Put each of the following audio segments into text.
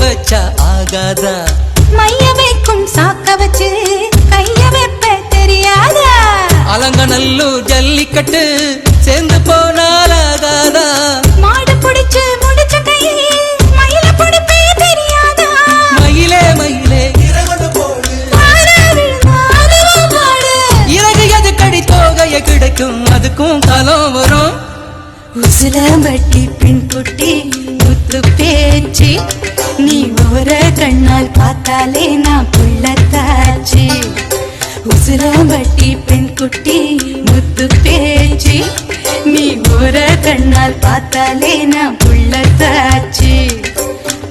வச்சா ஆகாதா? மைய வைக்கும் சாக்க வச்சு கைய வைப்ப தெரியாதா? அலங்கநல்லூர் ஜல்லிக்கட்டு சேர்ந்து போனால் ஆகாதா? மாடு புடிச்சு முடிச்ச கையை மயில புடிப்பே தெரியாதா? மயிலே மயிலே இறகு எது கடி தோகைய கிடைக்கும், அதுக்கும் காலம் வரும். உசிலம்பட்டி பெண் குட்டி முத்து பேச்சு, நீ ஓர கண்ணால் பார்த்தாலே நான் புள்ளத்தாச்சு. உசிலம்பட்டி பெண் குட்டி முத்து பேச்சு, நீ ஓர கண்ணால் பார்த்தாலே நான் புள்ளத்தாச்சு.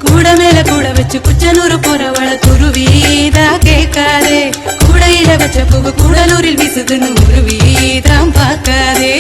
கூட மேல கூட வச்சு குச்சனூர் போறவள குருவிதா கேட்காதே. கூடையில வச்ச பூவு கூடலூரில் வீசுதுன்னு உருவிதான் பார்க்காதே.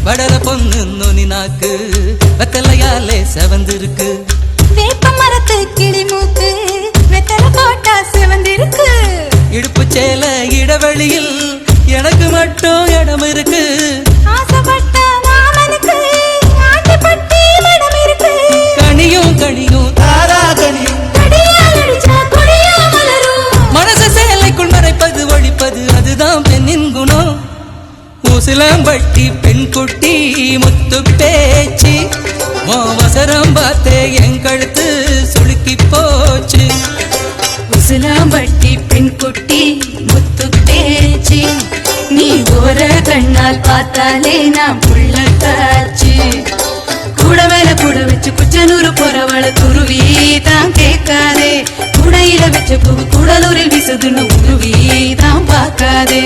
வடல பொண்ணு நோனி நாக்கு வெத்தலையாலே செவந்திருக்கு. வேப்ப மரத்து கிளி மூக்கு வெத்தலை போட்டா செவந்திருக்கு. இடுப்பு சேல இடவெளியில் எனக்கு மட்டும் இடம் இருக்கு. ஆசைப்பட்ட மாமனுக்கு ஆட்டிப்பட்டி இடம் இருக்கு. கனியும் கனியும் தாரா கனியும் கடியால் அடிச்சா கொடியா மலரும். மனசு சேலைக்குள் மறைப்பது ஒழிப்பது அதுதான் பெண்ணின் குணம். உசிலம்பட்டி பெண் குட்டி முத்து பேச்சு, அவசரம் பார்த்தே என் கழுத்து சுளுக்கி போச்சு. உசிலம்பட்டி பெண் குட்டி முத்து பேச்சு, நீ ஓர கண்ணால் பார்த்தாலே நான் புள்ளத்தாச்சு. கூட மேல கூட வச்சு குச்சனூர் போறவள குருவி தான் கேட்காதே. கூடையில வச்ச பூ கூடலூரில் வீசுதுன்னு உருவி தான் பார்க்காதே.